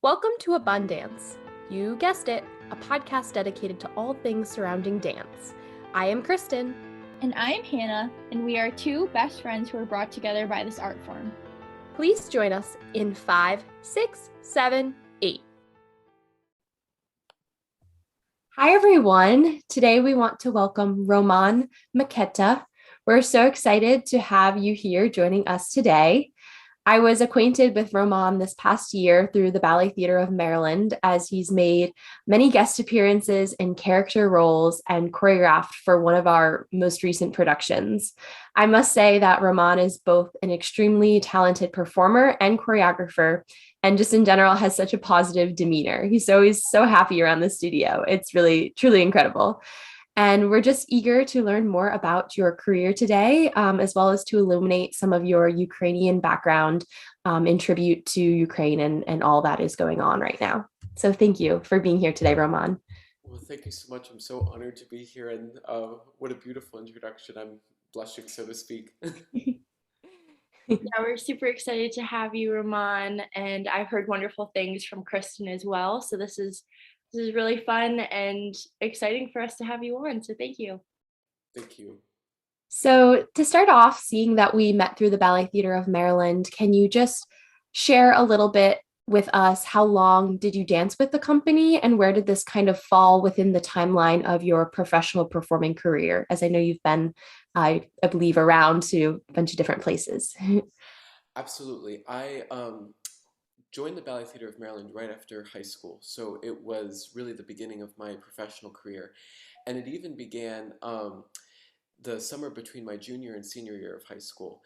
Welcome to Abundance. You guessed it, a podcast dedicated to all things surrounding dance. I am Kristen. And I am Hannah, and we are two best friends who are brought together by this art form. Please join us in 5, 6, 7, 8. Hi, everyone. Today we want to welcome Roman Mykyta. We're so excited to have you here joining us today. I was acquainted with Roman this past year through the Ballet Theatre of Maryland, as he's made many guest appearances in character roles and choreographed for one of our most recent productions. I must say that Roman is both an extremely talented performer and choreographer, and just in general has such a positive demeanor. He's always so happy around the studio. It's really, truly incredible. And we're just eager to learn more about your career today, as well as to illuminate some of your Ukrainian background in tribute to Ukraine and all that is going on right now. So thank you for being here today, Roman. Well, thank you so much. I'm so honored to be here, and what a beautiful introduction. I'm blushing, so to speak. Yeah, we're super excited to have you, Roman, and I've heard wonderful things from Kristen as well. So this is really fun and exciting for us to have you on. So thank you. Thank you. So to start off, seeing that we met through the Ballet Theatre of Maryland, can you just share a little bit with us? How long did you dance with the company, and where did this kind of fall within the timeline of your professional performing career? As I know you've been, I believe, around to a bunch of different places. Absolutely. I joined the Ballet Theatre of Maryland right after high school, so it was really the beginning of my professional career. And it even began the summer between my junior and senior year of high school.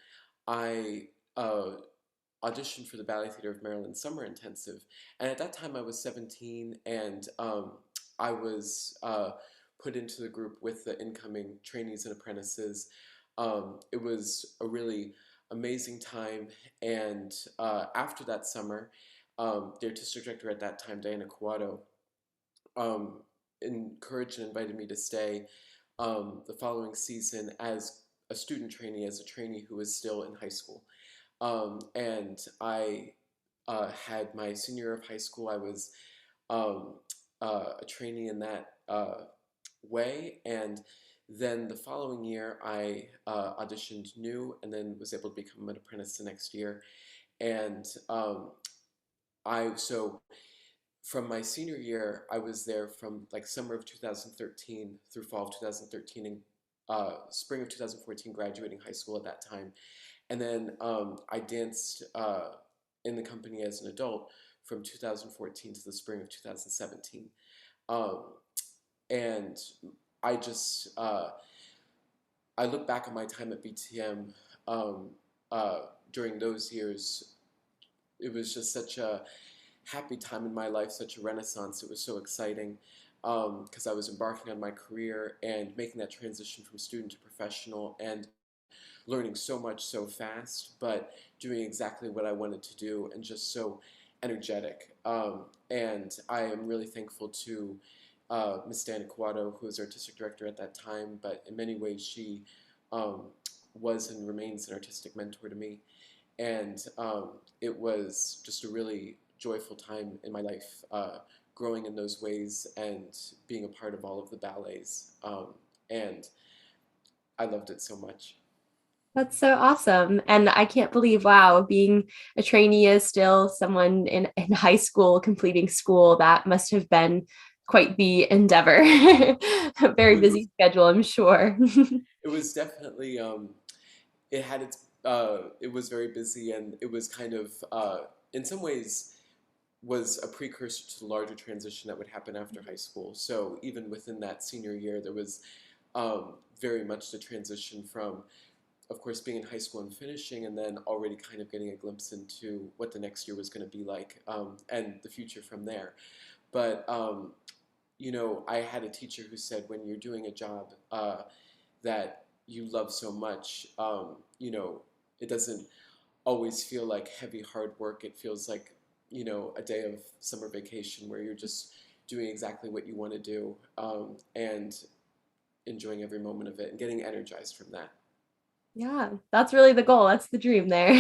I auditioned for the Ballet Theatre of Maryland Summer Intensive, and at that time I was 17, and I was put into the group with the incoming trainees and apprentices. It was a really amazing time, and after that summer, the artistic director at that time, Diana Cuato, encouraged and invited me to stay the following season as a student trainee, as a trainee who was still in high school. And I had my senior year of high school. I was a trainee in that way, and then the following year I auditioned new, and then was able to become an apprentice the next year. And so from my senior year, I was there from like summer of 2013 through fall of 2013, and spring of 2014, graduating high school at that time. And then I danced in the company as an adult from 2014 to the spring of 2017. And I just, I look back on my time at BTM during those years. It was just such a happy time in my life, such a renaissance. It was so exciting because I was embarking on my career and making that transition from student to professional, and learning so much so fast, but doing exactly what I wanted to do, and just so energetic. And I am really thankful to Miss Diana Cuato, who was artistic director at that time, but in many ways she was and remains an artistic mentor to me. And it was just a really joyful time in my life, growing in those ways and being a part of all of the ballets. And I loved it so much. That's so awesome. And I can't believe, wow, being a trainee is still someone in high school completing school. That must have been quite the endeavor. A very busy schedule, I'm sure. It was definitely, it had its, it was very busy, and it was kind of, in some ways, was a precursor to the larger transition that would happen after high school. So even within that senior year, there was very much the transition from, of course, being in high school and finishing, and then already kind of getting a glimpse into what the next year was going to be like, and the future from there. But, you know, I had a teacher who said, when you're doing a job that you love so much, you know, it doesn't always feel like heavy, hard work. It feels like, you know, a day of summer vacation where you're just doing exactly what you want to do, and enjoying every moment of it and getting energized from that. Yeah, that's really the goal. That's the dream there.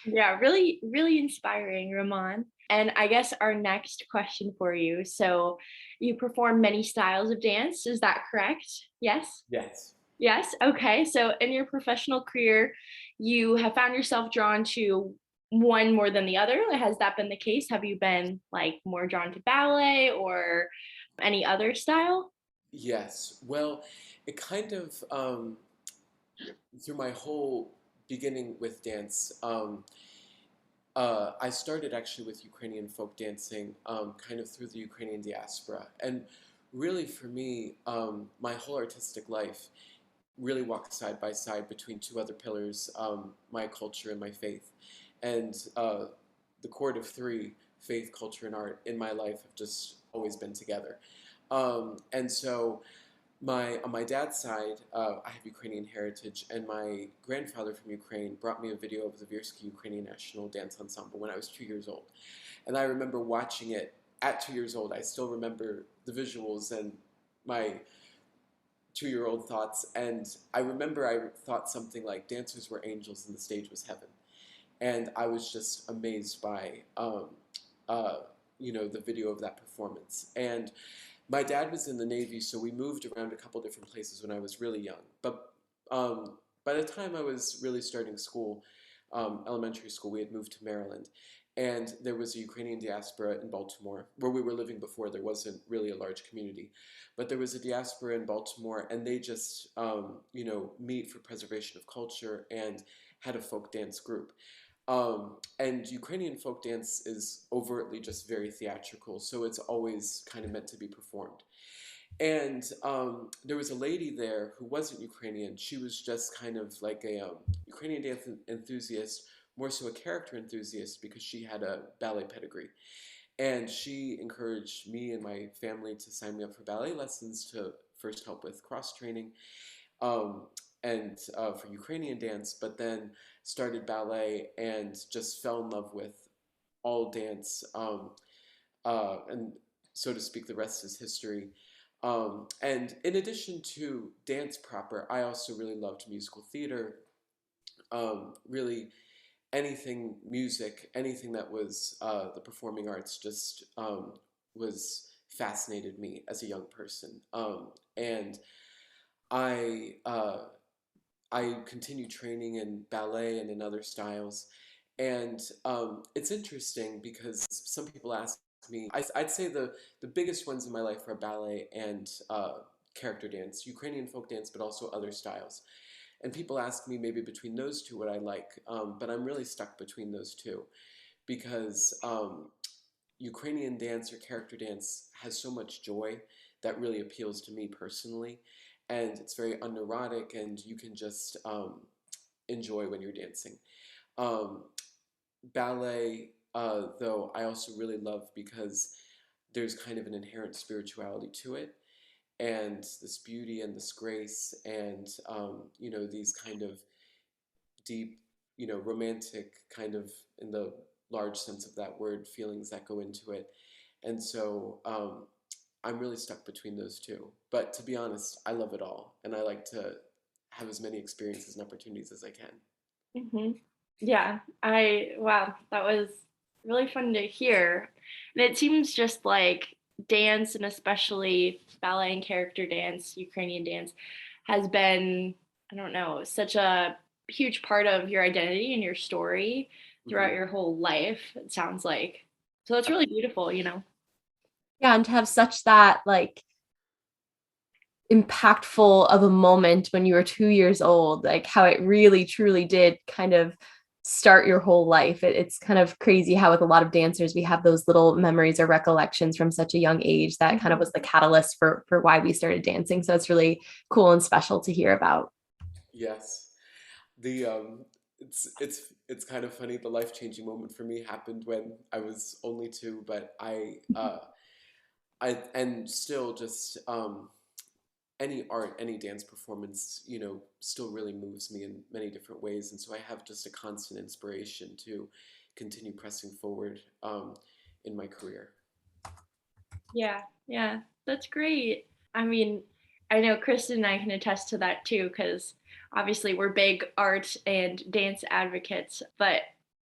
Yeah, really, really inspiring, Roman. And I guess our next question for you. So you perform many styles of dance, is that correct? Yes? Yes. Yes. Okay. So in your professional career, you have found yourself drawn to one more than the other. Has that been the case? Have you been like more drawn to ballet or any other style? Yes. Well, it kind of through my whole beginning with dance. I started actually with Ukrainian folk dancing, kind of through the Ukrainian diaspora, and really for me, my whole artistic life really walks side by side between two other pillars, my culture and my faith, and the chord of three, faith, culture, and art, in my life have just always been together, and so. On my dad's side, I have Ukrainian heritage, and my grandfather from Ukraine brought me a video of the Virsky Ukrainian National Dance Ensemble when I was 2 years old. And I remember watching it at 2 years old. I still remember the visuals and my 2 year old thoughts. And I remember I thought something like dancers were angels and the stage was heaven. And I was just amazed by, uh, the video of that performance. And my dad was in the Navy, so we moved around a couple different places when I was really young. But by the time I was really starting school, elementary school, we had moved to Maryland. And there was a Ukrainian diaspora in Baltimore, where we were living before. There wasn't really a large community. But there was a diaspora in Baltimore, and they just, meet for preservation of culture and had a folk dance group. And Ukrainian folk dance is overtly just very theatrical, so it's always kind of meant to be performed. And there was a lady there who wasn't Ukrainian. She was just kind of like a Ukrainian dance enthusiast, more so a character enthusiast because she had a ballet pedigree. And she encouraged me and my family to sign me up for ballet lessons to first help with cross training um, and for Ukrainian dance, but then started ballet and just fell in love with all dance. And so to speak, the rest is history. And in addition to dance proper, I also really loved musical theater, really anything music, anything that was the performing arts just was fascinated me as a young person. And I I continue training in ballet and in other styles. And it's interesting because some people ask me, I'd say the biggest ones in my life are ballet and character dance, Ukrainian folk dance, but also other styles. And people ask me maybe between those two what I like, but I'm really stuck between those two because Ukrainian dance or character dance has so much joy that really appeals to me personally. And it's very unneurotic, and you can just enjoy when you're dancing. Um, Ballet, though, I also really love because there's kind of an inherent spirituality to it, and this beauty and this grace, and these kind of deep, romantic kind of in the large sense of that word feelings that go into it. And so I'm really stuck between those two. But to be honest, I love it all, and I like to have as many experiences and opportunities as I can. Hmm. Yeah, wow, that was really fun to hear. And it seems just like dance, and especially ballet and character dance, Ukrainian dance, has been, I don't know, such a huge part of your identity and your story throughout Hmm. your whole life, it sounds like. So it's really beautiful, you know? Yeah, and to have such that like impactful of a moment when you were 2 years old, like how it really truly did kind of start your whole life. It's kind of crazy how with a lot of dancers we have those little memories or recollections from such a young age that kind of was the catalyst for why we started dancing. So it's really cool and special to hear about. Yes, the it's kind of funny. The life changing moment for me happened when I was only two, but I and still just any art, any dance performance, still really moves me in many different ways. And so I have just a constant inspiration to continue pressing forward in my career. Yeah, yeah, that's great. I mean, I know Kristen and I can attest to that too, because obviously we're big art and dance advocates. But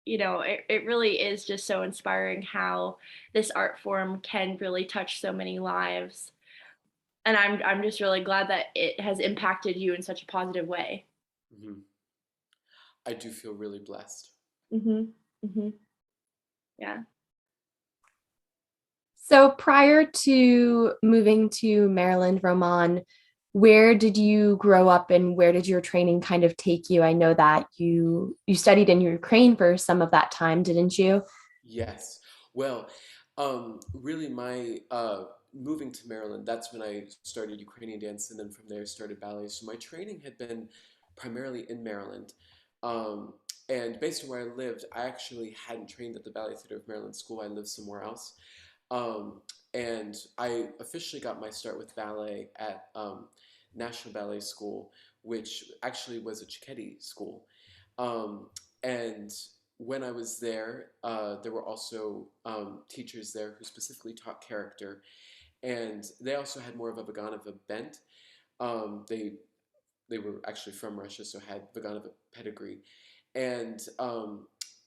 it really is just so inspiring how this art form can really touch so many lives. And I'm just really glad that it has impacted you in such a positive way. Hmm. I do feel really blessed. Mhm. Mhm. Yeah. So prior to moving to Maryland, Roman, where did you grow up and where did your training kind of take you? I know that you studied in Ukraine for some of that time, didn't you? Yes. Well, really, my moving to Maryland, that's when I started Ukrainian dance, and then from there started ballet. So my training had been primarily in Maryland. Um, and based on where I lived, I actually hadn't trained at the Ballet Theatre of Maryland school. I lived somewhere else. Um, and I officially got my start with ballet at National Ballet School, which actually was a Cicchetti school. Um, and when I was there, there were also teachers there who specifically taught character, and they also had more of a Vaganova bent. They were actually from Russia, so had Vaganova pedigree. And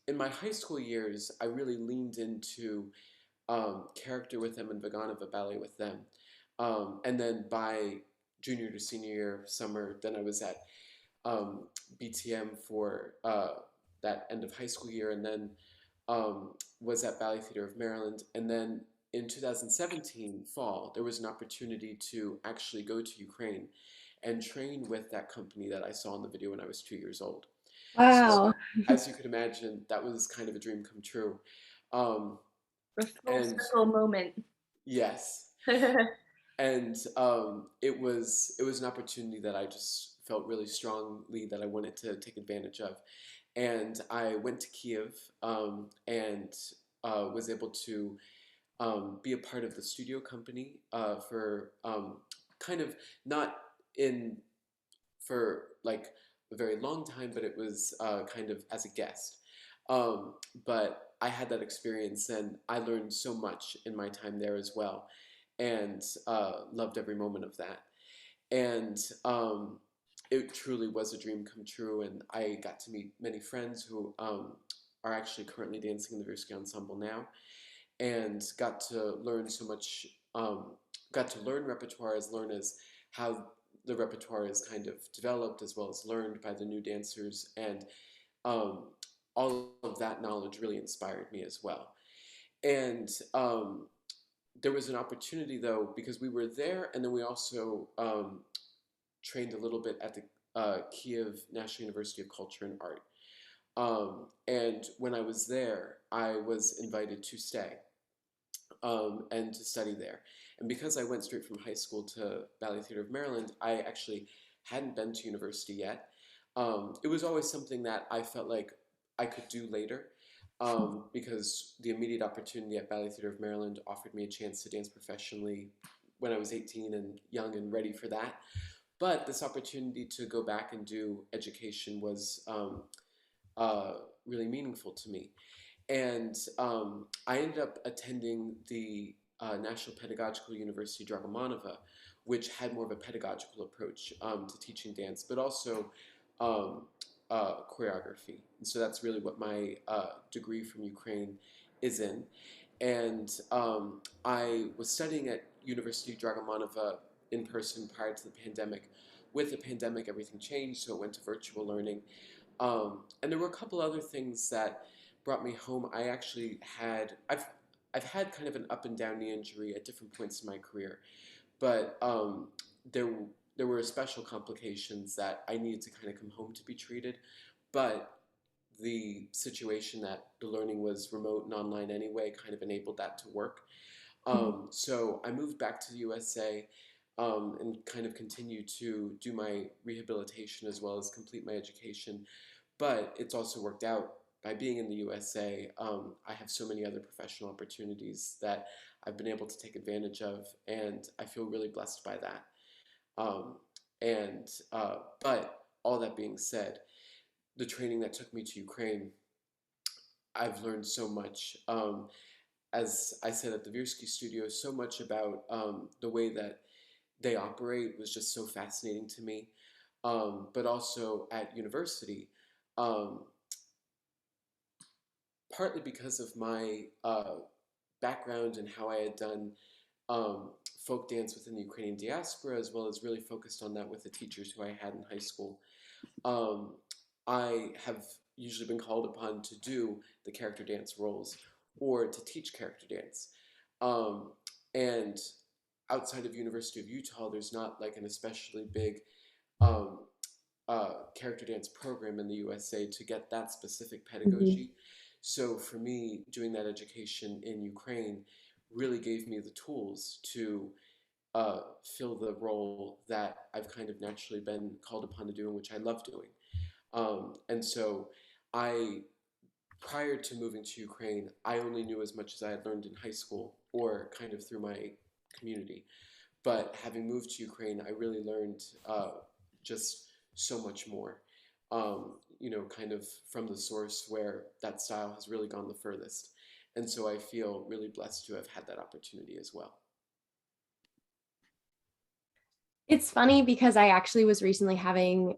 in my high school years, I really leaned into character with them and Vaganova ballet with them. And then by junior to senior year summer, then I was at um, BTM for that end of high school year, and then was at Ballet Theatre of Maryland. And then in 2017 fall, there was an opportunity to actually go to Ukraine and train with that company that I saw in the video when I was 2 years old. So, Wow. as you could imagine, that was kind of a dream come true. Um, The full and circle moment. yes, and it was an opportunity that I just felt really strongly that I wanted to take advantage of, and I went to Kyiv and was able to be a part of the studio company for kind of not in for like a very long time, but it was kind of as a guest. Um, but I had that experience, and I learned so much in my time there as well, and loved every moment of that. And it truly was a dream come true, and I got to meet many friends who are actually currently dancing in the Versky Ensemble now, and got to learn so much. Got to learn repertoire as learn as how the repertoire is kind of developed as well as learned by the new dancers, and um, all of that knowledge really inspired me as well. And there was an opportunity though because we were there, and then we also trained a little bit at the Kyiv National University of Culture and Art. And when I was there, I was invited to stay and to study there. And because I went straight from high school to Ballet Theatre of Maryland, I actually hadn't been to university yet. It was always something that I felt like I could do later because the immediate opportunity at Ballet Theatre of Maryland offered me a chance to dance professionally when I was 18 and young and ready for that. But this opportunity to go back and do education was uh, really meaningful to me. And I ended up attending the National Pedagogical University Dragomanova, which had more of a pedagogical approach to teaching dance, but also um, choreography. And so that's really what my degree from Ukraine is in. And I was studying at University Dragomanova in person prior to the pandemic. With the pandemic, everything changed, so it went to virtual learning. And there were a couple other things that brought me home. I've had kind of an up and down knee injury at different points in my career, but there there were special complications that I needed to kind of come home to be treated. But the situation that the learning was remote and online anyway kind of enabled that to work. So I moved back to the USA and kind of continued to do my rehabilitation as well as complete my education. But it's also worked out by being in the USA. I have so many other professional opportunities that I've been able to take advantage of, and I feel really blessed by that. Um, but all that being said, the training that took me to Ukraine, I've learned so much. As I said at the Virsky studio, so much about the way that they operate was just so fascinating to me. But also at university, um, partly because of my background and how I had done um, folk dance within the Ukrainian diaspora, as well as really focused on that with the teachers who I had in high school. Um, I have usually been called upon to do the character dance roles or to teach character dance. Um, and outside of University of Utah, there's not like an especially big um, character dance program in the USA to get that specific Mhm. pedagogy. So for me, doing that education in Ukraine really gave me the tools to fill the role that I've kind of naturally been called upon to do and which I love doing. And so I, prior to moving to Ukraine, I only knew as much as I had learned in high school or kind of through my community. But having moved to Ukraine, I really learned just so much more. Kind of from the source where that style has really gone the furthest. And so I feel really blessed to have had that opportunity as well. It's funny because I actually was recently having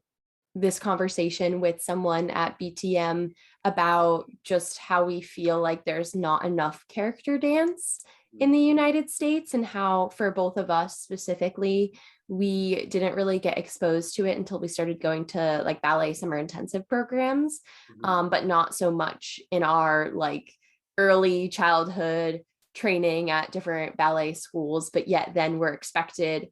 this conversation with someone at BTM about just how we feel like there's not enough character dance in the United States, and how for both of us specifically, we didn't really get exposed to it until we started going to like ballet summer intensive programs, Mm-hmm. but not so much in our like early childhood training at different ballet schools, but yet then we're expected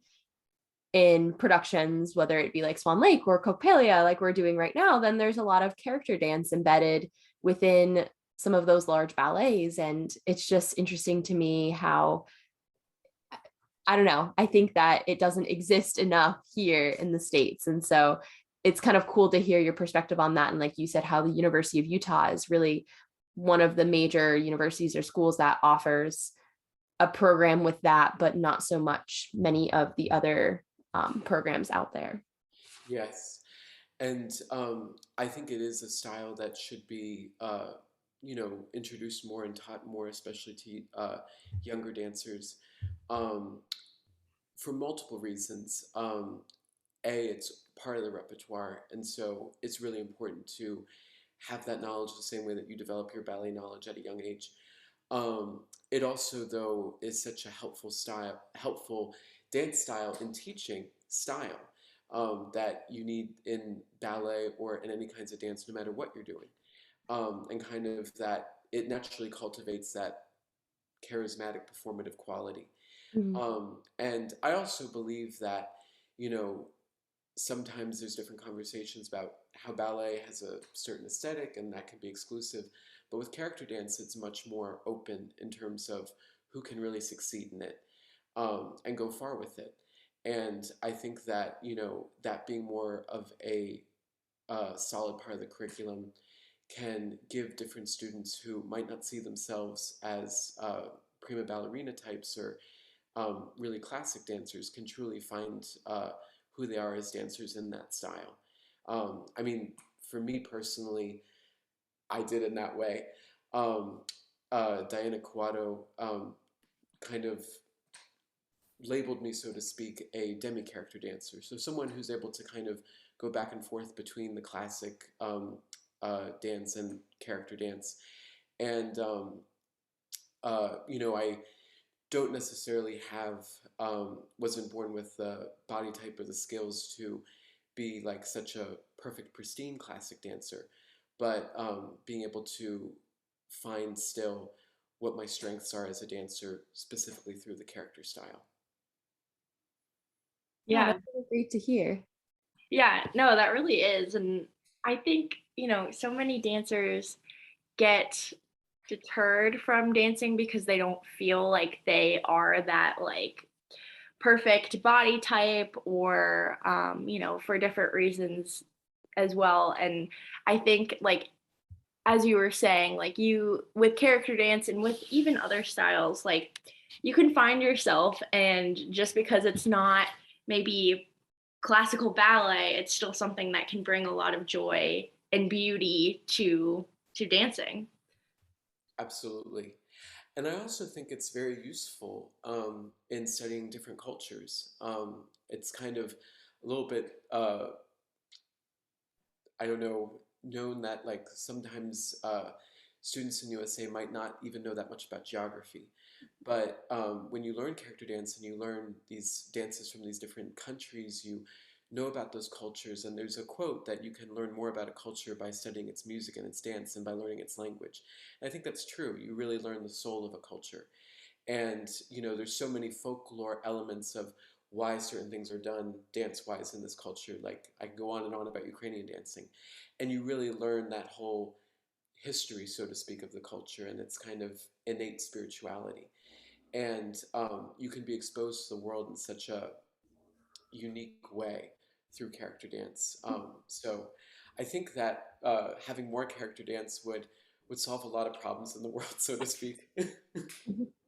in productions, whether it be like Swan Lake or Coppelia, like we're doing right now, then there's a lot of character dance embedded within some of those large ballets. And it's just interesting to me how, I don't know, I think that it doesn't exist enough here in the States. And so it's kind of cool to hear your perspective on that. And like you said, how the University of Utah is really one of the major universities or schools that offers a program with that, but not so much many of the other programs out there. Yes. And I think it is a style that should be, introduced more and taught more, especially to younger dancers, um, for multiple reasons. It's part of the repertoire, and so it's really important to have that knowledge the same way that you develop your ballet knowledge at a young age. It also, though, is such a helpful dance style in teaching style that you need in ballet or in any kinds of dance, no matter what you're doing. And kind of that it naturally cultivates that charismatic performative quality. Mhm. And I also believe that, you know, sometimes there's different conversations about how ballet has a certain aesthetic and that can be exclusive. But with character dance, it's much more open in terms of who can really succeed in it and go far with it. And I think that, that being more of a solid part of the curriculum can give different students who might not see themselves as prima ballerina types or really classic dancers can truly find who they are as dancers in that style. I mean, for me personally, I did in that way. Um, Diana Quado kind of labeled me, so to speak, a demi character dancer. So someone who's able to kind of go back and forth between the classic dance and character dance. And, I don't necessarily wasn't born with the body type or the skills to be like such a perfect, pristine classic dancer, but being able to find still what my strengths are as a dancer, specifically through the character style. Yeah, Yeah. that's really great to hear. Yeah, no, that really is. And I think, so many dancers get deterred from dancing because they don't feel like they are that like perfect body type or for different reasons as well. And I think like as you were saying, like you with character dance and with even other styles, like you can find yourself, and just because it's not maybe classical ballet, it's still something that can bring a lot of joy and beauty to dancing. Absolutely. And I also think it's very useful in studying different cultures. It's kind of a little bit, I don't know, known that like sometimes students in USA might not even know that much about geography. But when you learn character dance and you learn these dances from these different countries, you know about those cultures. And there's a quote that you can learn more about a culture by studying its music and its dance than by learning its language. And I think that's true. You really learn the soul of a culture. And there's so many folklore elements of why certain things are done dance-wise in this culture. Like I can go on and on about Ukrainian dancing, and you really learn that whole history, so to speak, of the culture and its kind of innate spirituality. And you can be exposed to the world in such a unique way through character dance. So I think that having more character dance would solve a lot of problems in the world, so to speak.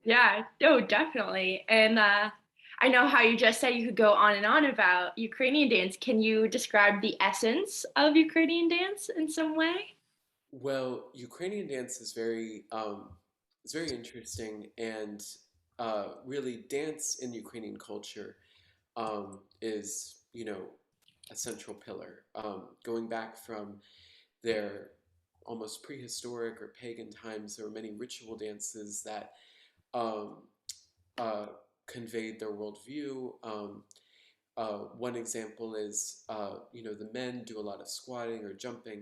Yeah, no, definitely. And I know how you just said you could go on and on about Ukrainian dance. Can you describe the essence of Ukrainian dance in some way? Well, Ukrainian dance is it's very interesting, and really, dance in Ukrainian culture is a central pillar. Going back from their almost prehistoric or pagan times, there were many ritual dances that um, uh, conveyed their worldview. One example is, the men do a lot of squatting or jumping,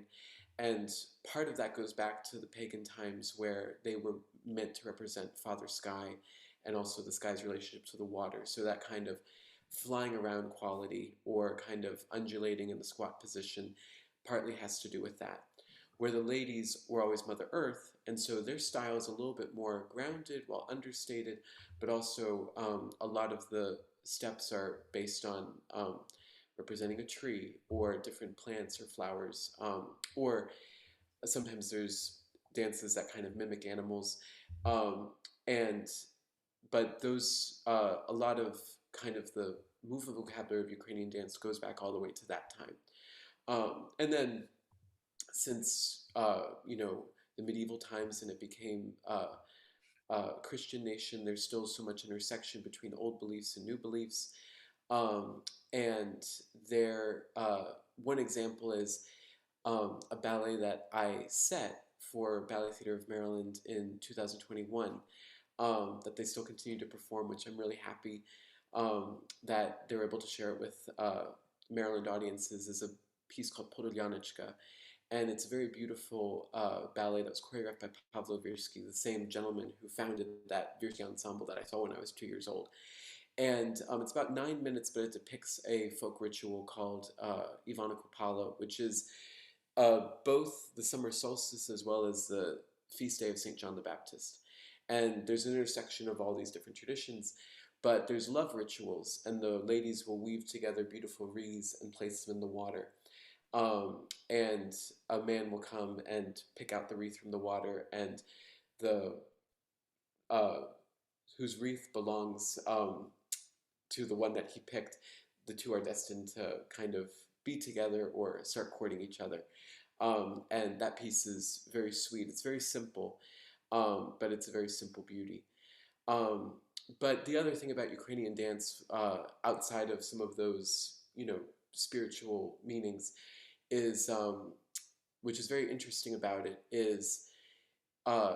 and part of that goes back to the pagan times where they were meant to represent Father Sky and also the sky's relationship to the water. So that kind of flying around quality or kind of undulating in the squat position partly has to do with that. Where the ladies were always Mother Earth, and so their style is a little bit more grounded while understated, but also a lot of the steps are based on representing a tree or different plants or flowers, or sometimes there's dances that kind of mimic animals, um, and but those a lot of kind of the movement vocabulary of Ukrainian dance goes back all the way to that time, and then since the medieval times and it became Christian nation, there's still so much intersection between old beliefs and new beliefs. Um, and there, one example is a ballet that I set for Ballet Theatre of Maryland in 2021 that they still continue to perform, which I'm really happy that they're able to share it with Maryland audiences, is a piece called Porgyanica, and it's a very beautiful ballet that was choreographed by Pavlo Virsky, the same gentleman who founded that Virsky ensemble that I saw when I was 2 years old. And it's about 9 minutes, but it depicts a folk ritual called Ivana Kupala, which is both the summer solstice as well as the feast day of St. John the Baptist. And there's an intersection of all these different traditions, but there's love rituals, and the ladies will weave together beautiful wreaths and place them in the water. And a man will come and pick out the wreath from the water, and the uh, whose wreath belongs to the one that he picked, the two are destined to kind of be together or start courting each other. And that piece is very sweet. It's very simple, but it's a very simple beauty. Um, but the other thing about Ukrainian dance, outside of some of those, spiritual meanings, is which is very interesting about it, is uh,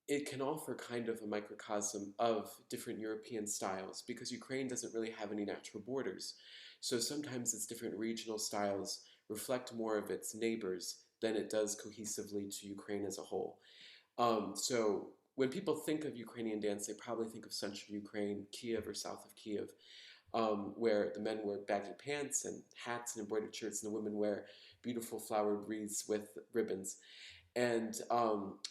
it can offer kind of a microcosm of different European styles because Ukraine doesn't really have any natural borders. So sometimes its different regional styles reflect more of its neighbors than it does cohesively to Ukraine as a whole. So when people think of Ukrainian dance, they probably think of central Ukraine, Kyiv or south of Kyiv, where the men wear baggy pants and hats and embroidered shirts, and the women wear beautiful flowered wreaths with ribbons. And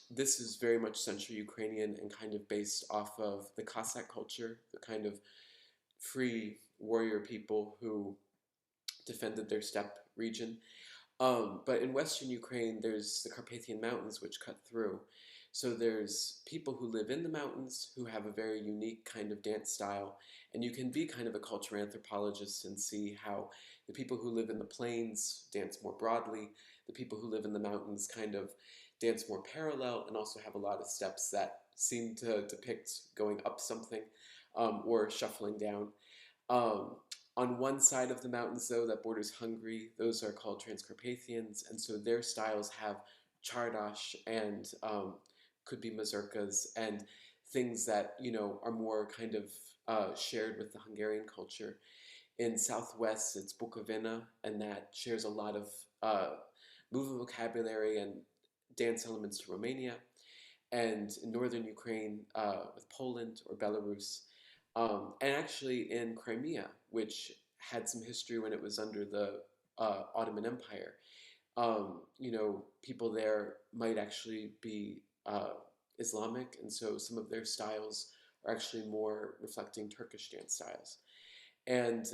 this is very much Central Ukrainian and kind of based off of the Cossack culture, the kind of free warrior people who defended their steppe region. But in Western Ukraine, there's the Carpathian Mountains, which cut through. So there's people who live in the mountains who have a very unique kind of dance style. And you can be kind of a cultural anthropologist and see how the people who live in the plains dance more broadly, the people who live in the mountains kind of dance more parallel and also have a lot of steps that seem to depict going up something or shuffling down. Um, on one side of the mountains, though, that borders Hungary, those are called Transcarpathians, and so their styles have chardash and could be mazurkas and things that are more kind of shared with the Hungarian culture. In Southwest, it's Bukovina, and that shares a lot of movement vocabulary and dance elements to Romania. And in northern Ukraine, with Poland or Belarus, and actually in Crimea, which had some history when it was under the Ottoman Empire. People there might actually be Islamic, and so some of their styles are actually more reflecting Turkish dance styles. And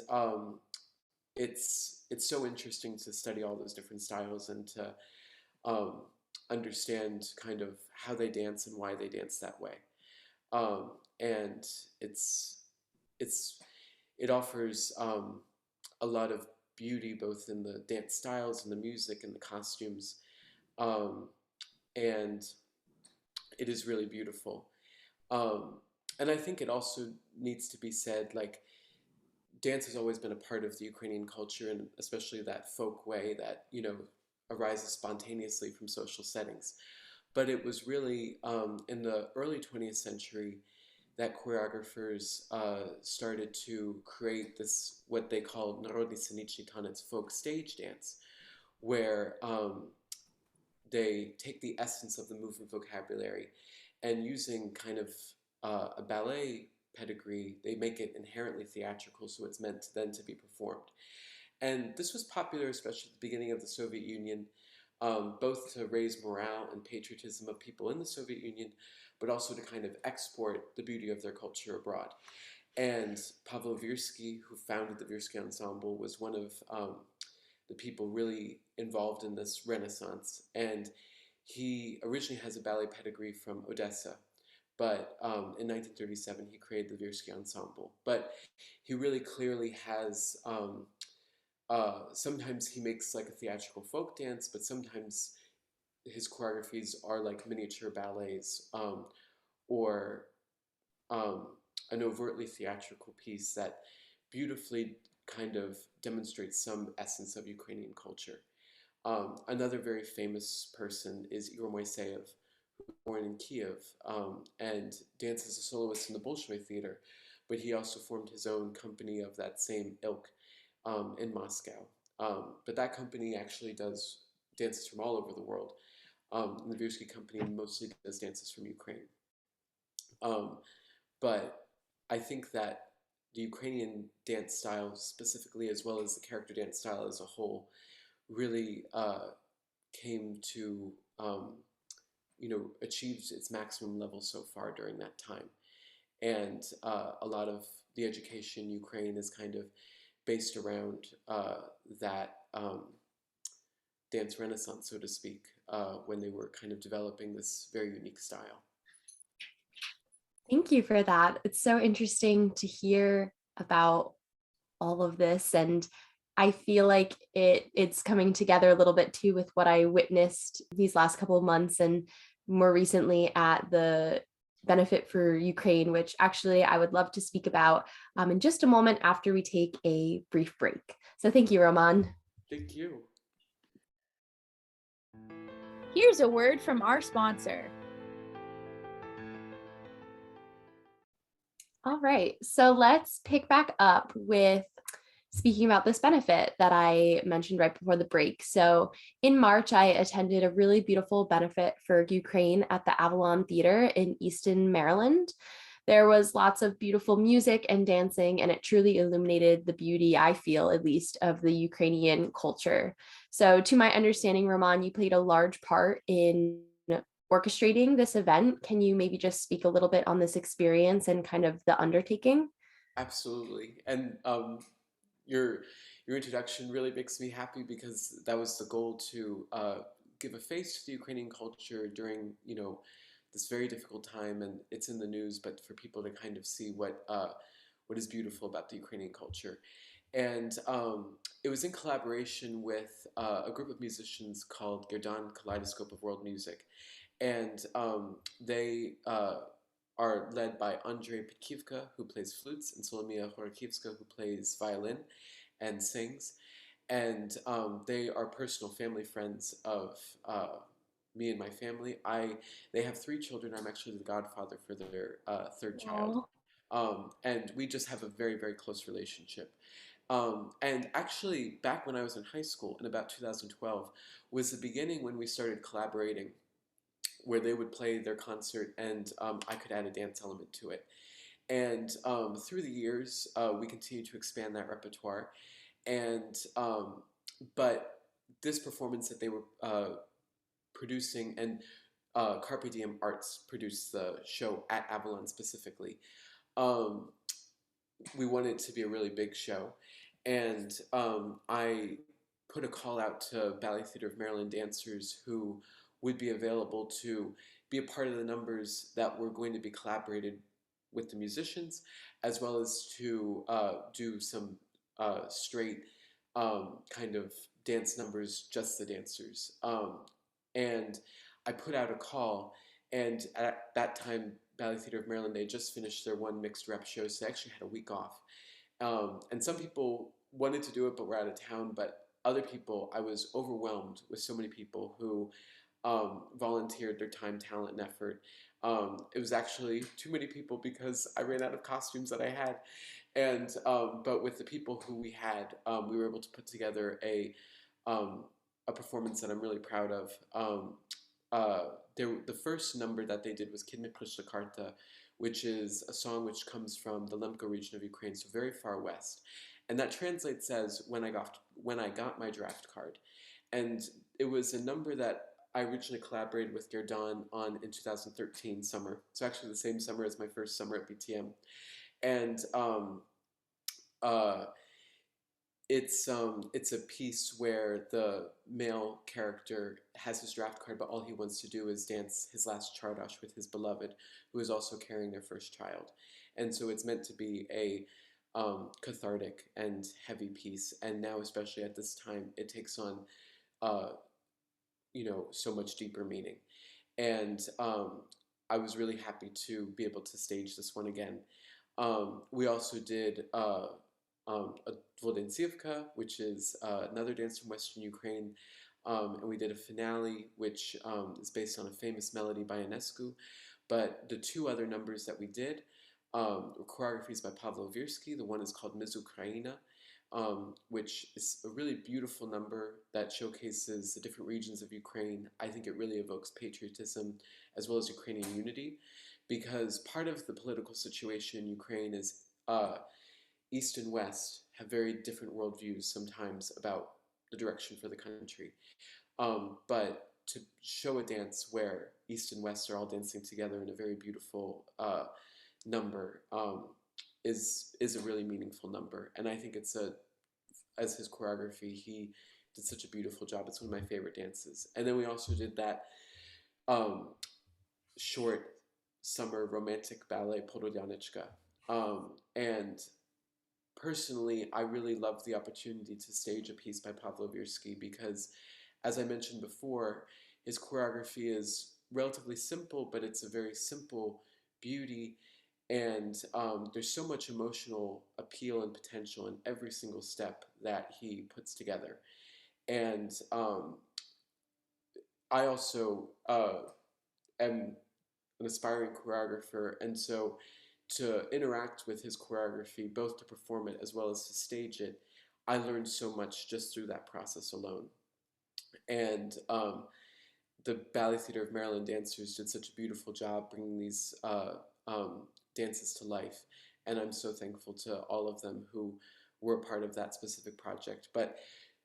it's so interesting to study all those different styles and to um, understand kind of how they dance and why they dance that way. And it's it's it offers a lot of beauty both in the dance styles and the music and the costumes, um, and it is really beautiful. Um, and I think it also needs to be said, like, dance has always been a part of the Ukrainian culture, and especially that folk way that arises spontaneously from social settings. But it was really in the early 20th century that choreographers started to create this, what they call Narodny Sceniczny Tanec, folk stage dance, where they take the essence of the movement vocabulary and using kind of a ballet pedigree, they make it inherently theatrical, so it's meant then to be performed. And this was popular, especially at the beginning of the Soviet Union, both to raise morale and patriotism of people in the Soviet Union, but also to kind of export the beauty of their culture abroad. And Pavel Virsky, who founded the Virsky Ensemble, was one of the people really involved in this renaissance. And he originally has a ballet pedigree from Odessa, but in 1937 he created the Virsky Ensemble. But he really clearly has, sometimes he makes like a theatrical folk dance, but sometimes his choreographies are like miniature ballets, or um, an overtly theatrical piece that beautifully kind of demonstrates some essence of Ukrainian culture. Another very famous person is Igor Moiseyev, born in Kyiv, and danced as a soloist in the Bolshoi Theater, but he also formed his own company of that same ilk in Moscow. But that company actually does dances from all over the world. And the Virsky company mostly does dances from Ukraine. Um, but I think that the Ukrainian dance style specifically, as well as the character dance style as a whole, really came to achieved its maximum level so far during that time. And a lot of the education in Ukraine is kind of based around that dance renaissance, so to speak, when they were kind of developing this very unique style. Thank you for that. It's so interesting to hear about all of this, and I feel like it's coming together a little bit too with what I witnessed these last couple of months and more recently at the Benefit for Ukraine, which actually I would love to speak about in just a moment after we take a brief break. So thank you, Roman. Thank you. Here's a word from our sponsor. All right, so let's pick back up with speaking about this benefit that I mentioned right before the break. So in March, I attended a really beautiful benefit for Ukraine at the Ballet Theatre in Easton, Maryland. There was lots of beautiful music and dancing, and it truly illuminated the beauty, I feel at least, of the Ukrainian culture. So to my understanding, Roman, you played a large part in orchestrating this event. Can you maybe just speak a little bit on this experience and kind of the undertaking? Absolutely. And your your introduction really makes me happy because that was the goal to give a face to the Ukrainian culture during this very difficult time, and it's in the news, but for people to kind of see what is beautiful about the Ukrainian culture. And it was in collaboration with a group of musicians called Gerdan Kaleidoscope of World Music, and they are led by Andrei Petkivka, who plays flutes, and Solomia Horakivska, who plays violin and sings. And they are personal family friends of me and my family. They have three children. I'm actually the godfather for their third child. And we just have a very, very close relationship. And actually, back when I was in high school in about 2012 was the beginning when we started collaborating, where they would play their concert and I could add a dance element to it. And through the years, we continued to expand that repertoire. And but this performance that they were producing, and Carpe Diem Arts produced the show at Abun specifically. Um, we wanted it to be a really big show, and I put a call out to Ballet Theatre of Maryland dancers who would be available to be a part of the numbers that were going to be collaborated with the musicians, as well as to do some straight kind of dance numbers, just the dancers. And I put out a call, and at that time, Ballet Theatre of Maryland, they just finished their one mixed rep show, so they actually had a week off. And some people wanted to do it, but were out of town. But other people, I was overwhelmed with so many people who volunteered their time, talent, and effort. It was actually too many people because I ran out of costumes that I had. And but with the people who we had, we were able to put together a performance that I'm really proud of. The first number that they did was Kidnap, which is a song which comes from the Lemko region of Ukraine, so very far west. And that translates as when I got my draft card. And it was a number that I originally collaborated with Gerdan on in 2013 summer. So actually the same summer as my first summer at BTM. And it's a piece where the male character has his draft card, but all he wants to do is dance his last chardash with his beloved, who is also carrying their first child. And so it's meant to be a cathartic and heavy piece. And now, especially at this time, it takes on so much deeper meaning. And I was really happy to be able to stage this one again. We also did a Dvodentsivka, which is another dance from Western Ukraine, and we did a finale, which is based on a famous melody by Ionescu. But the two other numbers that we did were choreographies by Pavlo Virsky. The one is called Mizukraina, which is a really beautiful number that showcases the different regions of Ukraine. I think it really evokes patriotism as well as Ukrainian unity, because part of the political situation in Ukraine is East and West have very different worldviews sometimes about the direction for the country. But to show a dance where East and West are all dancing together in a very beautiful number is a really meaningful number. And I think as his choreography, he did such a beautiful job. It's one of my favorite dances. And then we also did that short summer romantic ballet, Porgyanica. And personally, I really loved the opportunity to stage a piece by Pavlo Virsky because, as I mentioned before, his choreography is relatively simple, but it's a very simple beauty, and there's so much emotional appeal and potential in every single step that he puts together. And I also am an aspiring choreographer, and so to interact with his choreography, both to perform it as well as to stage it, I learned so much just through that process alone. And the Ballet Theatre of Maryland dancers did such a beautiful job bringing these dances to life. And I'm so thankful to all of them who were a part of that specific project. But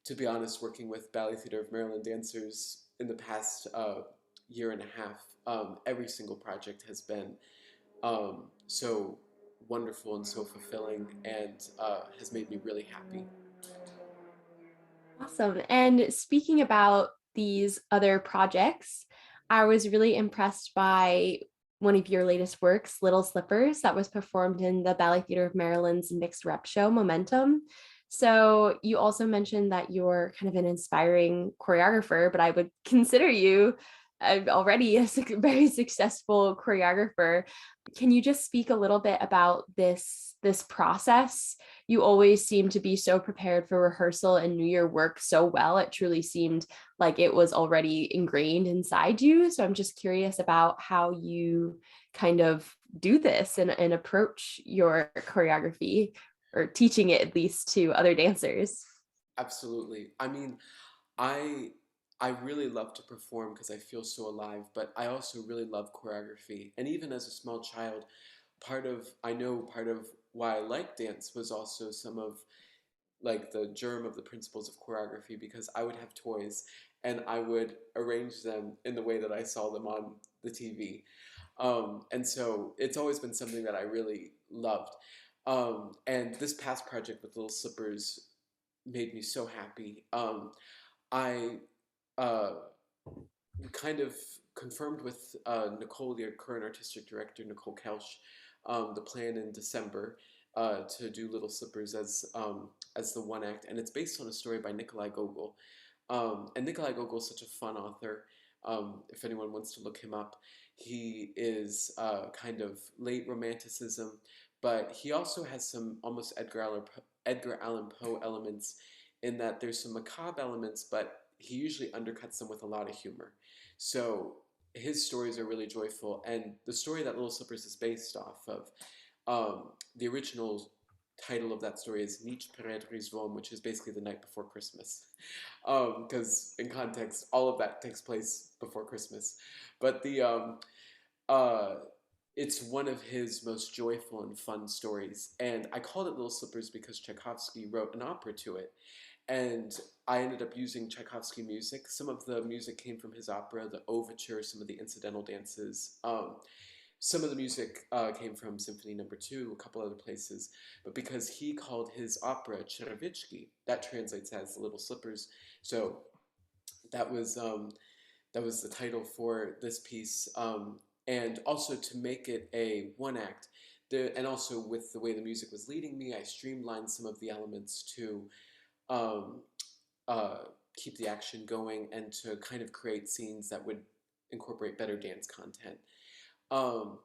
to be honest, working with Ballet Theatre of Maryland dancers in the past year and a half, every single project has been so wonderful and so fulfilling, and has made me really happy. Awesome. And speaking about these other projects, I was really impressed by one of your latest works, Little Slippers, that was performed in the Ballet Theatre of Maryland's mixed rep show, Momentum. So you also mentioned that you're kind of an inspiring choreographer, but I would consider you already a very successful choreographer. can you just speak a little bit about this process? You always seem to be so prepared for rehearsal and knew your work so well. It truly seemed like it was already ingrained inside you. So I'm just curious about how you kind of do this and approach your choreography, or teaching it at least to other dancers. Absolutely. I mean, I I really love to perform because I feel so alive, but I also really love choreography. And even as a small child, part of why I like dance was also some of like the germ of the principles of choreography, because I would have toys and I would arrange them in the way that I saw them on the TV. And so it's always been something that I really loved. And this past project with Little Slippers made me so happy. I uh, kind of confirmed with Nicole, the current artistic director, Nicole Kelch, the plan in December to do Little Slippers as the one act, and it's based on a story by Nikolai Gogol. And Nikolai Gogol is such a fun author. If anyone wants to look him up, he is kind of late Romanticism, but he also has some almost Edgar Allan Poe elements in that there's some macabre elements, but he usually undercuts them with a lot of humor. So his stories are really joyful, and the story that Little Slippers is based off of, the original title of that story is Nici Pred Rizvom, which is basically the night before Christmas, because in context, all of that takes place before Christmas. But uh, it's one of his most joyful and fun stories, and I called it Little Slippers because Tchaikovsky wrote an opera to it, and I ended up using Tchaikovsky music. Some of the music came from his opera, the overture, some of the incidental dances. Some of the music came from Symphony Number 2, a couple other places. But because he called his opera Cherevitchki, that translates as Little Slippers. So that was that was the title for this piece. And also to make it a one act, and also with the way the music was leading me, I streamlined some of the elements to um, uh, keep the action going and to kind of create scenes that would incorporate better dance content. Um,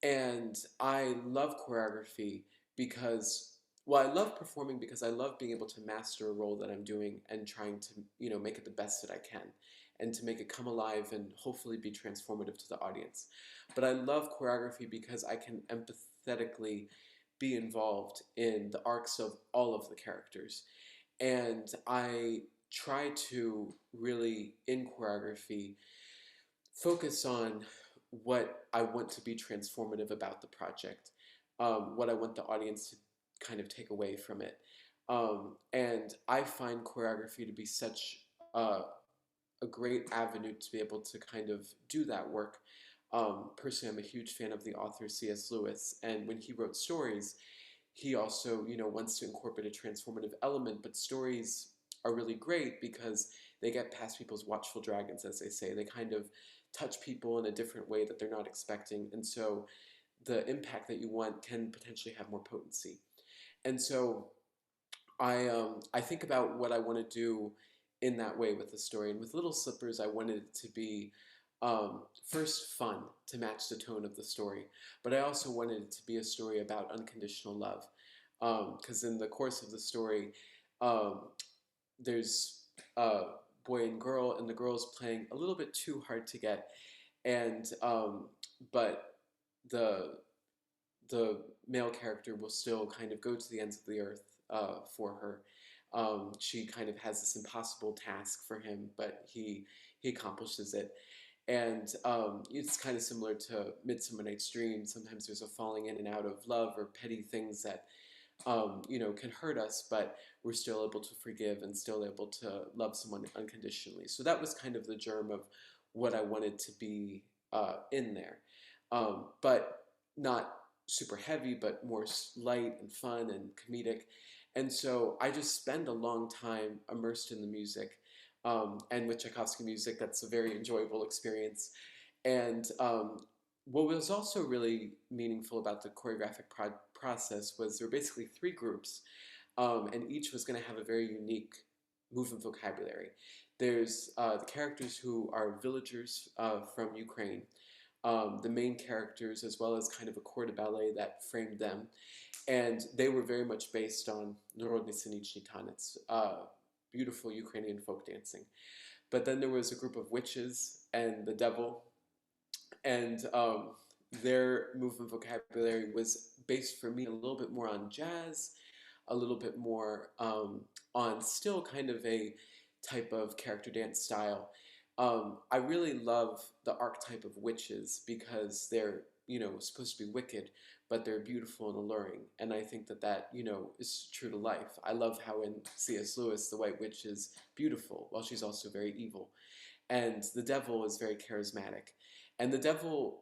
and I love choreography because, well, I love performing because I love being able to master a role that I'm doing and trying to, make it the best that I can and to make it come alive and hopefully be transformative to the audience. But I love choreography because I can empathetically be involved in the arcs of all of the characters. And I try to really, in choreography, focus on what I want to be transformative about the project, what I want the audience to kind of take away from it. And I find choreography to be such a great avenue to be able to kind of do that work. Personally, I'm a huge fan of the author C.S. Lewis, and when he wrote stories, he also, wants to incorporate a transformative element, but stories are really great because they get past people's watchful dragons, as they say. They kind of touch people in a different way that they're not expecting, and so the impact that you want can potentially have more potency. And so I think about what I want to do in that way with the story. And with Little Slippers, I wanted it to be first fun to match the tone of the story, but I also wanted it to be a story about unconditional love. Because in the course of the story, um, there's a boy and girl, and the girl's playing a little bit too hard to get, and but the the male character will still kind of go to the ends of the earth for her. She kind of has this impossible task for him, but he accomplishes it. And it's kind of similar to Midsummer Night's Dream. Sometimes there's a falling in and out of love or petty things that can hurt us, but we're still able to forgive and still able to love someone unconditionally. So that was kind of the germ of what I wanted to be in there, but not super heavy, but more light and fun and comedic. And so I just spend a long time immersed in the music. And with Tchaikovsky music, that's a very enjoyable experience. And what was also really meaningful about the choreographic process was there were basically three groups, and each was going to have a very unique movement vocabulary. There's the characters who are villagers from Ukraine, the main characters, as well as kind of a corps de ballet that framed them. And they were very much based on Narodny Sceniczny Tanec, beautiful Ukrainian folk dancing. But then there was a group of witches and the devil, and their movement vocabulary was based for me a little bit more on jazz, a little bit more on still kind of a type of character dance style. I really love the archetype of witches because they're, supposed to be wicked, but they're beautiful and alluring. And I think that, is true to life. I love how in C.S. Lewis, the White Witch is beautiful, while she's also very evil. And the devil is very charismatic. And the devil,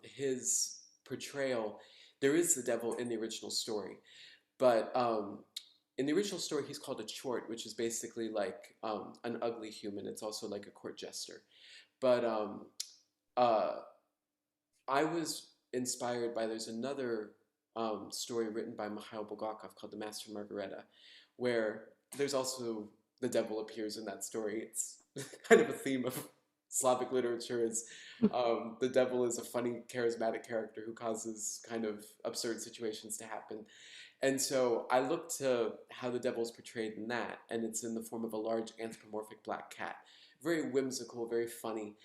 his portrayal, there is the devil in the original story, but in the original story, he's called a chort, which is basically like an ugly human. It's also like a court jester. But I was inspired by, there's another story written by Mikhail Bulgakov called The Master and Margareta, where there's also the devil appears in that story. It's kind of a theme of Slavic literature is the devil is a funny, charismatic character who causes kind of absurd situations to happen. And so I looked to how the devil is portrayed in that, and it's in the form of a large anthropomorphic black cat. Very whimsical, very funny.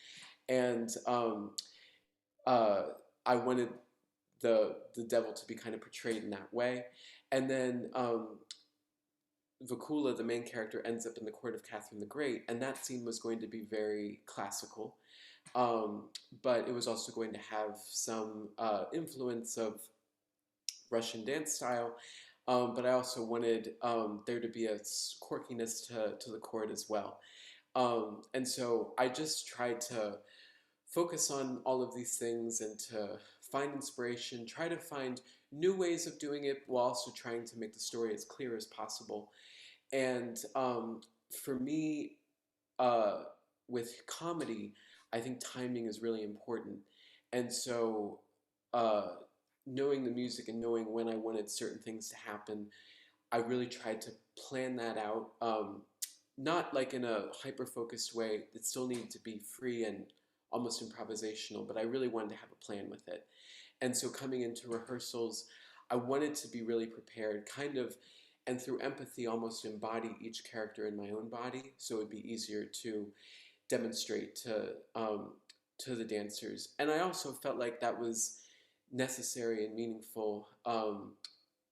And I wanted the devil to be kind of portrayed in that way. And then Vakula, the main character, ends up in the court of Catherine the Great, and that scene was going to be very classical. But it was also going to have some influence of Russian dance style, but I also wanted there to be a quirkiness to the court as well. And so I just tried to focus on all of these things and to find inspiration, try to find new ways of doing it while also trying to make the story as clear as possible. And for me, with comedy, I think timing is really important. And so knowing the music and knowing when I wanted certain things to happen, I really tried to plan that out. Not like in a hyper-focused way. It still needed to be free and almost improvisational, but I really wanted to have a plan with it. And so coming into rehearsals, I wanted to be really prepared, kind of, and through empathy almost embody each character in my own body, so it would be easier to demonstrate to the dancers. And I also felt like that was necessary and meaningful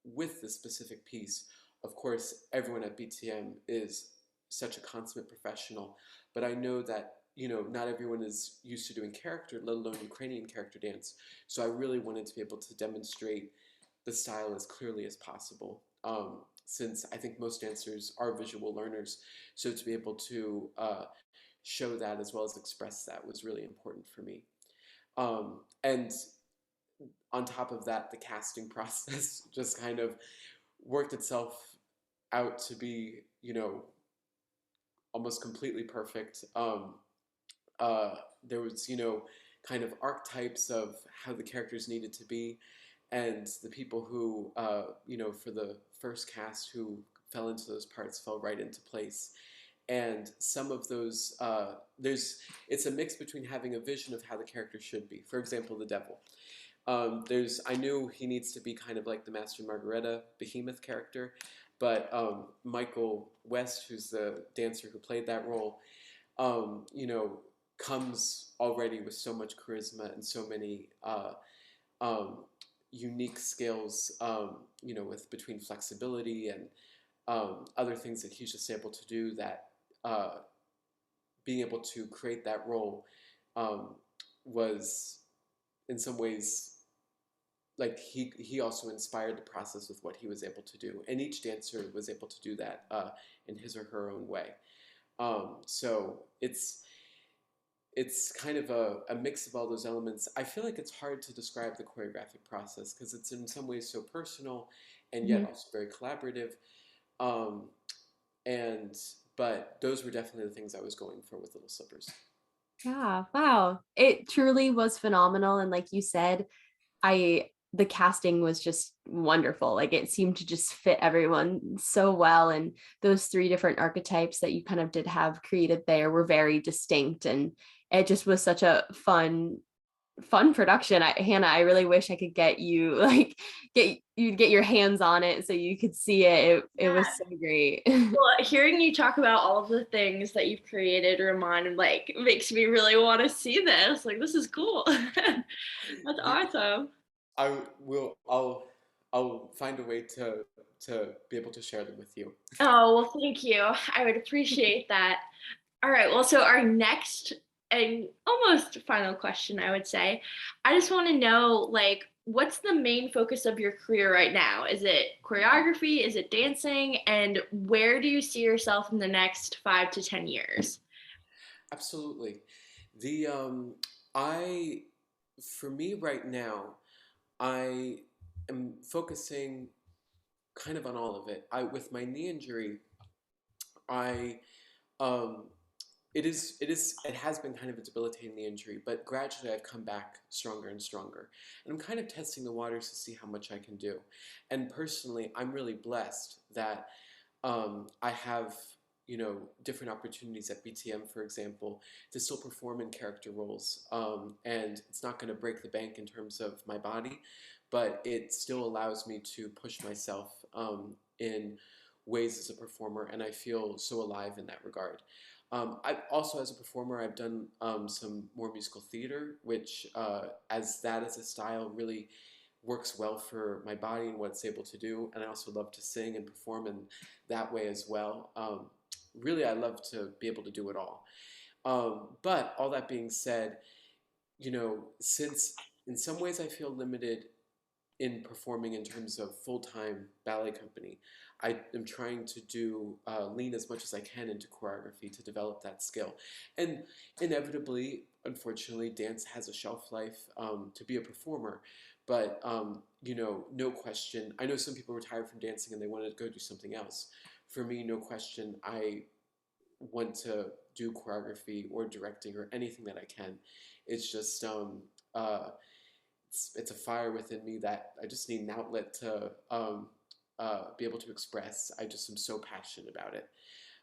with the specific piece. Of course, everyone at BTM is such a consummate professional, but I know that not everyone is used to doing character, let alone Ukrainian character dance. So I really wanted to be able to demonstrate the style as clearly as possible, since I think most dancers are visual learners. So to be able to show that as well as express that was really important for me. And on top of that, the casting process just kind of worked itself out to be, almost completely perfect. There was, kind of archetypes of how the characters needed to be, and the people who, for the first cast who fell into those parts fell right into place. And some of those, it's a mix between having a vision of how the character should be. For example, the devil. I knew he needs to be kind of like the Master and Margareta behemoth character, but Michael West, who's the dancer who played that role, comes already with so much charisma and so many unique skills, with between flexibility and other things that he's just able to do, that being able to create that role was in some ways like he also inspired the process with what he was able to do, and each dancer was able to do that in his or her own way. So it's kind of a mix of all those elements. I feel like it's hard to describe the choreographic process because it's in some ways so personal and yet also very collaborative. But those were definitely the things I was going for with Little Slippers. Yeah, wow. It truly was phenomenal. And like you said, the casting was just wonderful. Like it seemed to just fit everyone so well. And those three different archetypes that you kind of did have created there were very distinct. And it just was such a fun fun production. Hannah, I really wish I could get you like get your hands on it so you could see it. It was so great. Well, hearing you talk about all of the things that you've created, Roman, like makes me really want to see this. Like, this is cool. That's awesome. I will. I'll find a way to be able to share them with you. Oh, well, thank you. I would appreciate that. All right. Well, so our next and almost final question, I would say, I just want to know, like, what's the main focus of your career right now? Is it choreography? Is it dancing? And where do you see yourself in the next 5 to 10 years? Absolutely. The I for me right now, I am focusing kind of on all of it. I with my knee injury, I um it has been kind of a debilitating the injury, but gradually I've come back stronger and stronger. And I'm kind of testing the waters to see how much I can do. And personally, I'm really blessed that I have, different opportunities at BTM, for example, to still perform in character roles. And it's not going to break the bank in terms of my body, but it still allows me to push myself in ways as a performer, and I feel so alive in that regard. I also, as a performer, I've done some more musical theater, which, as that as a style, really works well for my body and what it's able to do. And I also love to sing and perform in that way as well. Really, I love to be able to do it all. But all that being said, since in some ways I feel limited in performing in terms of full-time ballet company, I am trying to do lean as much as I can into choreography to develop that skill. And inevitably, unfortunately, dance has a shelf life to be a performer. But no question. I know some people retire from dancing and they want to go do something else. For me, no question, I want to do choreography or directing or anything that I can. It's just it's a fire within me that I just need an outlet to be able to express. I just am so passionate about it.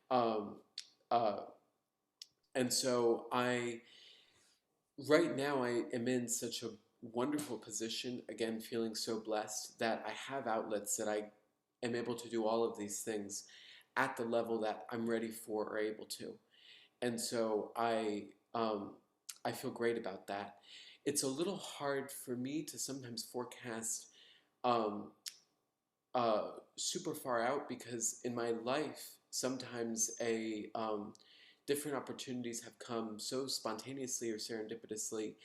Um, uh, and so right now, I am in such a wonderful position, again, feeling so blessed that I have outlets that I am able to do all of these things at the level that I'm ready for or able to. And so I feel great about that. It's a little hard for me to sometimes forecast um, super far out because in my life, sometimes different opportunities have come so spontaneously or serendipitously,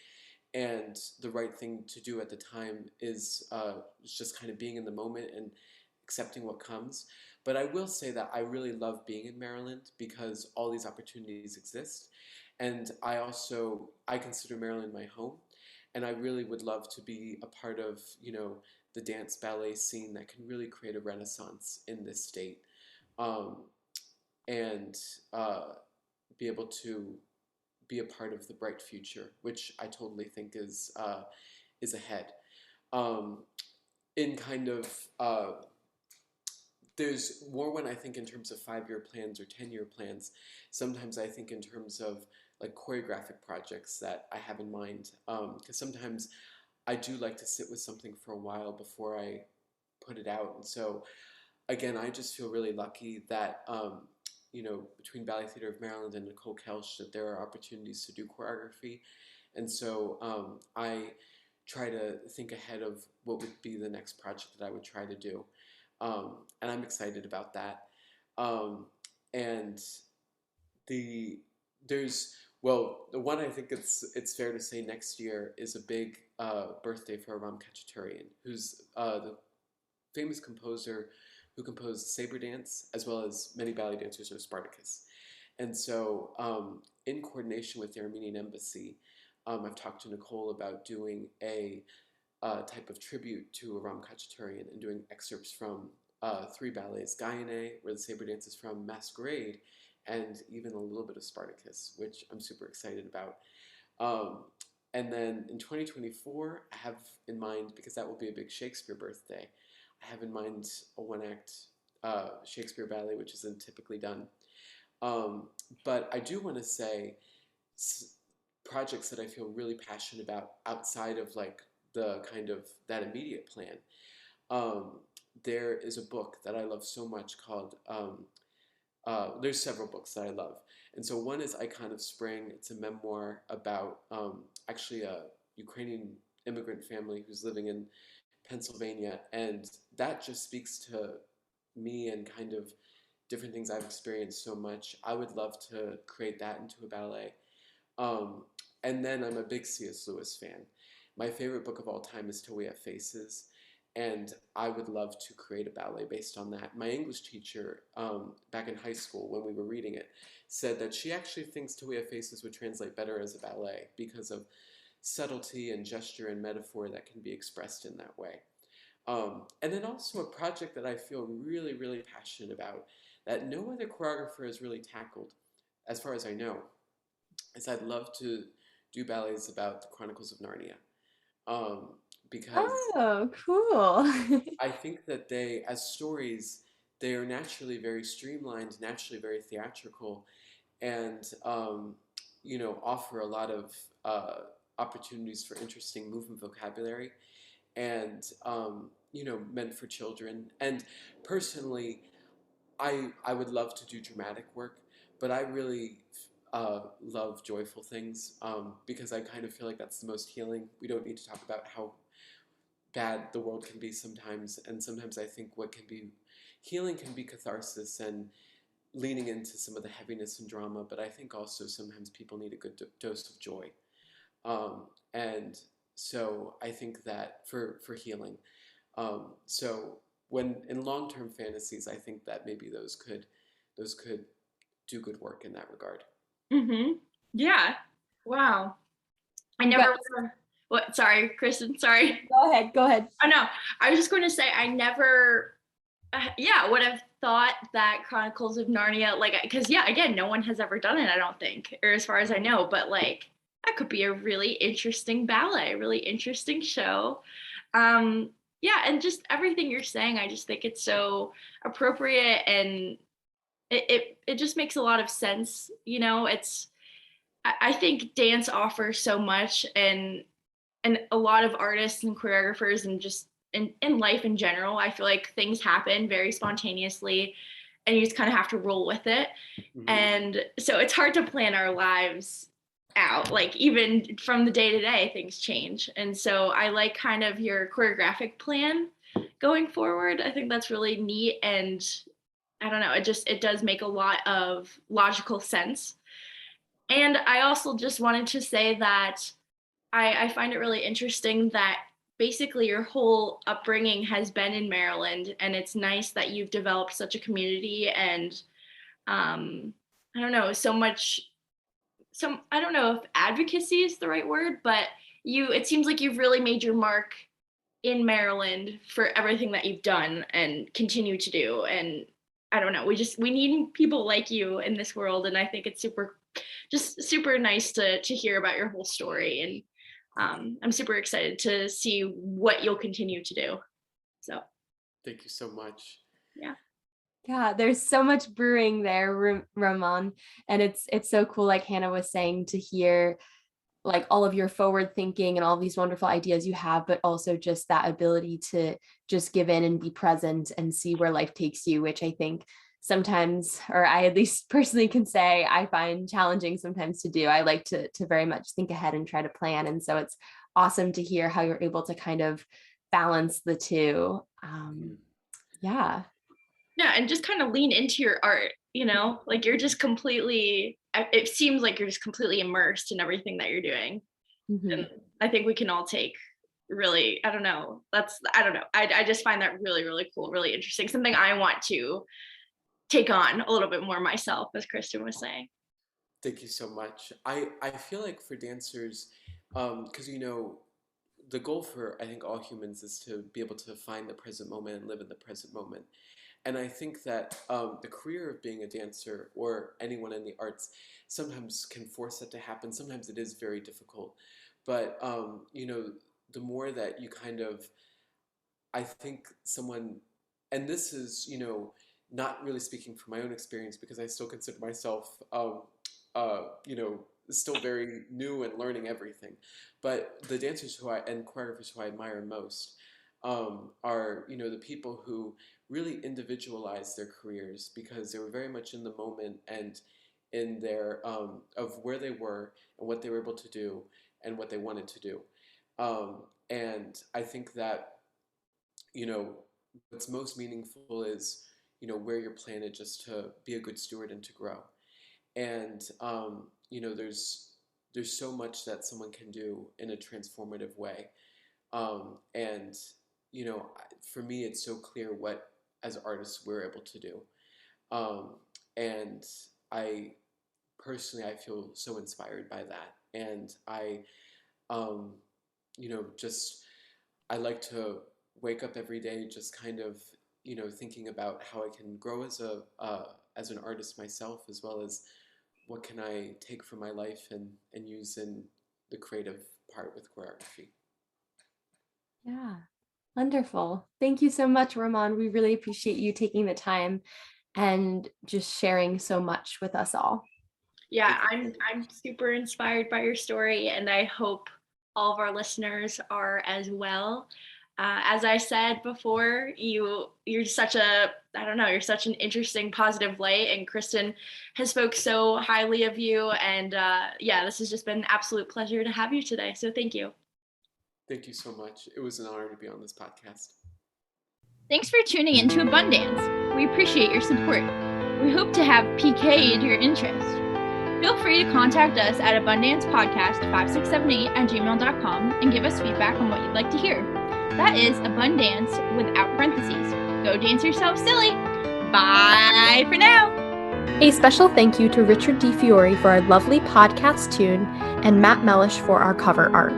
and the right thing to do at the time is just kind of being in the moment and accepting what comes. But I will say that I really love being in Maryland because all these opportunities exist. And I consider Maryland my home. And I really would love to be a part of, the dance ballet scene that can really create a renaissance in this state. Um, and be able to be a part of the bright future, which I totally think is ahead. Um, in kind of there's more when I think in terms of 5-year plans or 10-year plans. Sometimes I think in terms of like choreographic projects that I have in mind. Because sometimes I do like to sit with something for a while before I put it out. And so, again, I just feel really lucky that, between Ballet Theatre of Maryland and Nicole Kelsch, that there are opportunities to do choreography. And so I try to think ahead of what would be the next project that I would try to do. And I'm excited about that. And the there's the one I think it's fair to say next year is a big birthday for Ram Khachaturian, who's the famous composer who composed Sabre Dance as well as many ballet dancers of Spartacus. And so, in coordination with the Armenian embassy, I've talked to Nicole about doing a type of tribute to Ram Khachaturian and doing excerpts from 3 ballets, Gayane, where the saber dance is from, Masquerade, and even a little bit of Spartacus, which I'm super excited about. Um, and then in 2024, I have in mind, because that will be a big Shakespeare birthday, I have in mind a one-act Shakespeare ballet, which isn't typically done. But I do want to say, projects that I feel really passionate about outside of like the kind of that immediate plan. Um, there is a book that I love so much called, there's several books that I love. And so one is Icon of Spring. It's a memoir about actually a Ukrainian immigrant family who's living in Pennsylvania. And that just speaks to me and kind of different things I've experienced so much. I would love to create that into a ballet. Um, and then I'm a big C.S. Lewis fan. My favorite book of all time is Till We Have Faces, and I would love to create a ballet based on that. My English teacher, back in high school when we were reading it, said that she actually thinks Till We Have Faces would translate better as a ballet because of subtlety and gesture and metaphor that can be expressed in that way. And then also a project that I feel really, really passionate about that no other choreographer has really tackled, as far as I know, is I'd love to do ballets about the Chronicles of Narnia. Because Oh, cool. I think that they, as stories, they are naturally very streamlined, naturally very theatrical, and offer a lot of opportunities for interesting movement vocabulary, and meant for children. And personally, I would love to do dramatic work, but I really love joyful things because I kind of feel like that's the most healing. We don't need to talk about how bad the world can be sometimes, and sometimes I think what can be healing can be catharsis and leaning into some of the heaviness and drama, but I think also sometimes people need a good dose of joy. And so I think that for healing. So when in long-term fantasies, I think that maybe those could do good work in that regard. Mm-hmm. Yeah. Wow. I never would have, what, sorry, Kristen, sorry. Go ahead, go ahead. Oh no, I was just going to say I never, would have thought that Chronicles of Narnia, like, because yeah, again, no one has ever done it, I don't think, or as far as I know, but like that could be a really interesting ballet, really interesting show. Yeah, and just everything you're saying, I just think it's so appropriate, and it just makes a lot of sense. It's I think dance offers so much, and a lot of artists and choreographers and just in life in general, I feel like things happen very spontaneously and you just kind of have to roll with it. Mm-hmm. And so it's hard to plan our lives out. Like even from the day to day, things change. And so I like kind of your choreographic plan going forward. I think that's really neat. And I don't know, it does make a lot of logical sense. And I also just wanted to say that I find it really interesting that basically your whole upbringing has been in Maryland, and it's nice that you've developed such a community and I don't know, I don't know if advocacy is the right word, but it seems like you've really made your mark in Maryland for everything that you've done and continue to do. And I don't know, we need people like you in this world, and I think it's super nice to hear about your whole story. And I'm super excited to see what you'll continue to do. So Thank you so much. yeah. Yeah, there's so much brewing there, Roman, and it's so cool, like Hannah was saying, to hear like all of your forward thinking and all these wonderful ideas you have, but also just that ability to just give in and be present and see where life takes you, which I think sometimes, or I at least personally can say, I find challenging sometimes to do. I like to very much think ahead and try to plan. And so it's awesome to hear how you're able to kind of balance the two. Yeah. Yeah, and just kind of lean into your art, like you're just completely, it seems like you're just completely immersed in everything that you're doing. Mm-hmm. And I think we can all take really, I don't know, I just find that really, really cool, really interesting, something I want to take on a little bit more myself, as Kristen was saying. Thank you so much. I feel like for dancers, because the goal for I think all humans is to be able to find the present moment and live in the present moment. And I think that the career of being a dancer or anyone in the arts sometimes can force that to happen. Sometimes it is very difficult. But, the more that you kind of, I think someone, and this is, not really speaking from my own experience because I still consider myself, still very new and learning everything. But the dancers and choreographers who I admire most are, the people who really individualized their careers because they were very much in the moment and in their of where they were and what they were able to do and what they wanted to do. And I think that, what's most meaningful is, where you're planted just to be a good steward and to grow. And there's so much that someone can do in a transformative way. And for me, it's so clear what as artists we're able to do. And I personally, I feel so inspired by that. And um, just I like to wake up every day just kind of thinking about how I can grow as an artist myself, as well as what can I take from my life and use in the creative part with choreography. Yeah, wonderful. Thank you so much, Roman. We really appreciate you taking the time and just sharing so much with us all. Yeah, I'm super inspired by your story, and I hope all of our listeners are as well. As I said before, you're such you're such an interesting, positive light, and Kristen has spoke so highly of you. And this has just been an absolute pleasure to have you today. So thank you. Thank you so much. It was an honor to be on this podcast. Thanks for tuning into Abundance. We appreciate your support. We hope to have PK'd your interest. Feel free to contact us at abundancepodcast5678@gmail.com and give us feedback on what you'd like to hear. That is abundance without parentheses. Go dance yourself silly. Bye for now. A special thank you to Richard DiFiore for our lovely podcast tune and Matt Mellish for our cover art.